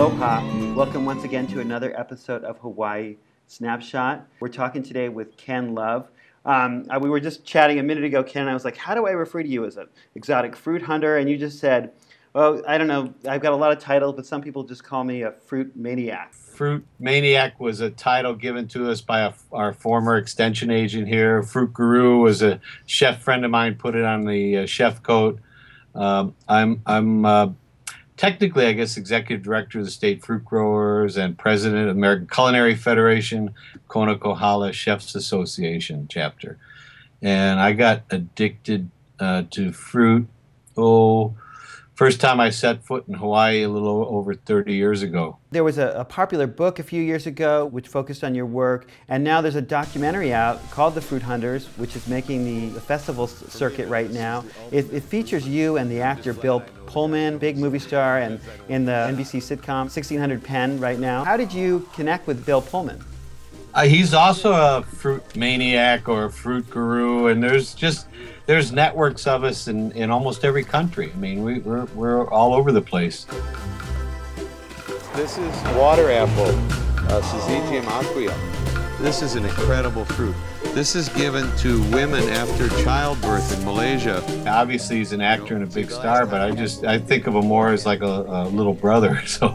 Aloha. Welcome once again to another episode of Hawaii Snapshot. We're talking today with Ken Love. We were just chatting a minute ago, Ken, and I was like, how do I refer to you as an exotic fruit hunter? And you just said, well, I don't know, I've got a lot of titles, but some people just call me a fruit maniac. Fruit Maniac was a title given to us by our former extension agent here. Fruit Guru was a chef friend of mine, put it on the chef coat. I'm technically, I guess, executive director of the State Fruit Growers and president of the American Culinary Federation, Kona Kohala Chefs Association chapter. And I got addicted to fruit, first time I set foot in Hawaii a little over 30 years ago. There was a popular book a few years ago which focused on your work, and now there's a documentary out called The Fruit Hunters, which is making the festival circuit right now. It features you and the actor Bill Pullman, big movie star, and in the NBC sitcom 1600 Penn right now. How did you connect with Bill Pullman? He's also a fruit maniac or a fruit guru, and there's networks of us in almost every country. I mean, we're all over the place. This is water apple, Syzygium aqueum. This is an incredible fruit. This is given to women after childbirth in Malaysia. Obviously, he's an actor and a big star, but I think of him more as like a little brother. So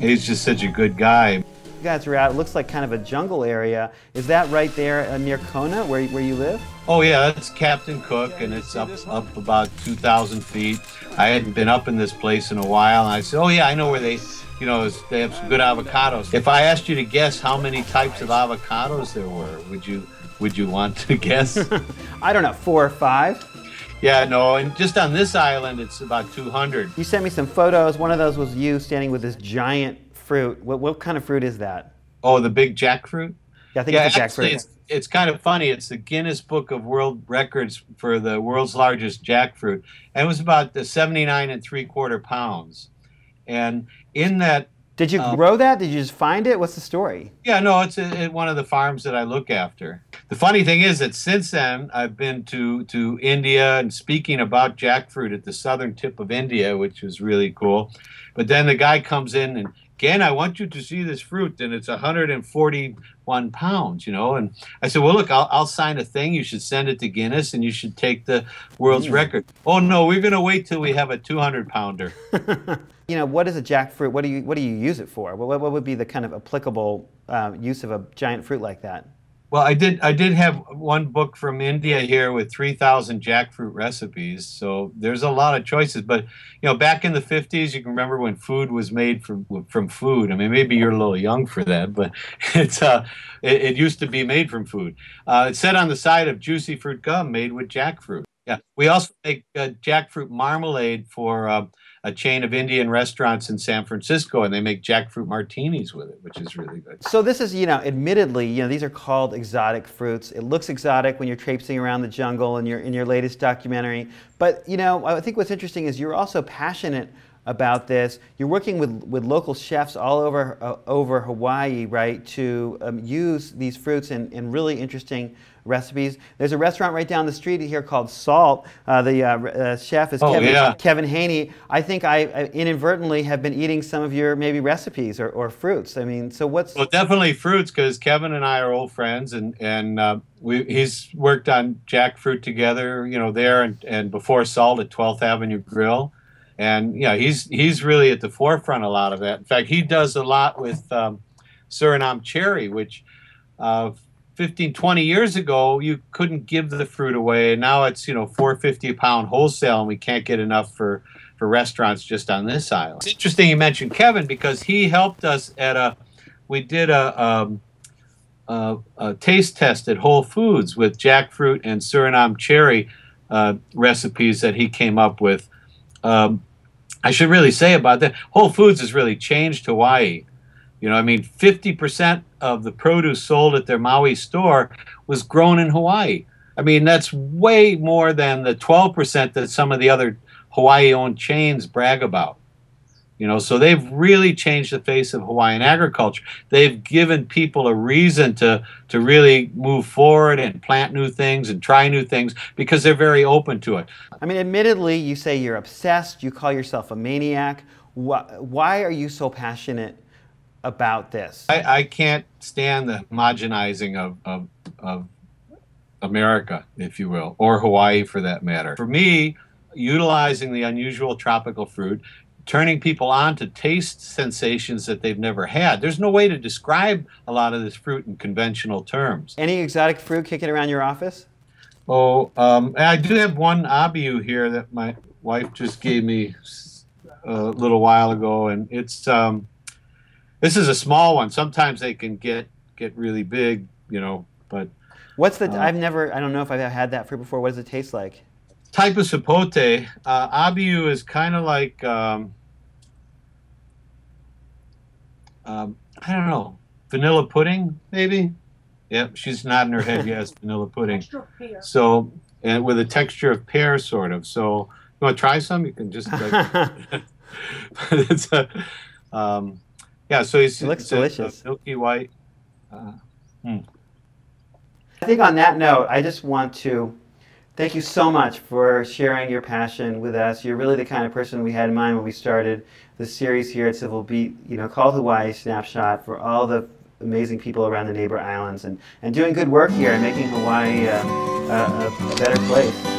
he's just such a good guy. You guys are out, it looks like kind of a jungle area. Is that right there near Kona, where you live? Oh yeah, that's Captain Cook, and it's up about 2,000 feet. I hadn't been up in this place in a while, and I said, oh yeah, I know where they have some good avocados. If I asked you to guess how many types of avocados there were, would you want to guess? I don't know, 4 or 5? Yeah, no, and just on this island, it's about 200. You sent me some photos. One of those was you standing with this giant fruit. What kind of fruit is that? Oh, the big jackfruit? Yeah, I think it's a jackfruit. Actually, it's kind of funny. It's the Guinness Book of World Records for the world's largest jackfruit. And it was about 79 3/4 pounds. And in that... Did you grow that? Did you just find it? What's the story? Yeah, no, it's at one of the farms that I look after. The funny thing is that since then, I've been to India and speaking about jackfruit at the southern tip of India, which was really cool. But then the guy comes in and, Ken, I want you to see this fruit, and it's 141 pounds, And I said, well, look, I'll sign a thing. You should send it to Guinness, and you should take the world's record. Oh, no, we're going to wait till we have a 200-pounder. What is a jackfruit? What do you use it for? What would be the kind of applicable use of a giant fruit like that? Well, I did have one book from India here with 3,000 jackfruit recipes, so there's a lot of choices. But back in the 50s, you can remember when food was made from food. I mean, maybe you're a little young for that, but it used to be made from food. It said on the side of juicy fruit gum made with jackfruit. Yeah, we also make jackfruit marmalade for a chain of Indian restaurants in San Francisco, and they make jackfruit martinis with it, which is really good. So this is, admittedly, these are called exotic fruits. It looks exotic when you're traipsing around the jungle in your latest documentary. But, I think what's interesting is you're also passionate about this. You're working with local chefs all over Hawaii, right, to use these fruits in really interesting recipes. There's a restaurant right down the street here called Salt. The chef is Kevin Haney. I think I inadvertently have been eating some of your maybe recipes or fruits. I mean, so what's... Well, definitely fruits, because Kevin and I are old friends, and he's worked on jackfruit together, there and before Salt at 12th Avenue Grill. And he's really at the forefront of a lot of that. In fact, he does a lot with Surinam Cherry, which 15, 20 years ago, you couldn't give the fruit away. Now it's, $4.50 a pound wholesale, and we can't get enough for restaurants just on this island. It's interesting you mentioned Kevin, because he helped us we did a taste test at Whole Foods with jackfruit and Surinam Cherry recipes that he came up with. I should really say about that, Whole Foods has really changed Hawaii. 50% of the produce sold at their Maui store was grown in Hawaii. I mean, that's way more than the 12% that some of the other Hawaii-owned chains brag about. So they've really changed the face of Hawaiian agriculture. They've given people a reason to really move forward and plant new things and try new things because they're very open to it. I mean, admittedly, you say you're obsessed. You call yourself a maniac. Why are you so passionate about this? I can't stand the homogenizing of America, if you will, or Hawaii for that matter. For me, utilizing the unusual tropical fruit, turning people on to taste sensations that they've never had. There's no way to describe a lot of this fruit in conventional terms. Any exotic fruit kicking around your office? Oh, I do have one abiu here that my wife just gave me a little while ago, and it's this is a small one. Sometimes they can get really big, you know, but what's the I don't know if I've had that fruit before. What does it taste like? Type of sapote. Abiu is kind of like I don't know, vanilla pudding maybe. Yep, she's nodding her head. Yes, vanilla pudding. So, and with a texture of pear, sort of. So, you want to try some? You can just like. It's a, yeah. So it looks delicious. A milky white. I think on that note, I just want to thank you so much for sharing your passion with us. You're really the kind of person we had in mind when we started the series here at Civil Beat, you know, called Hawaii Snapshot, for all the amazing people around the neighbor islands and doing good work here and making Hawaii a better place.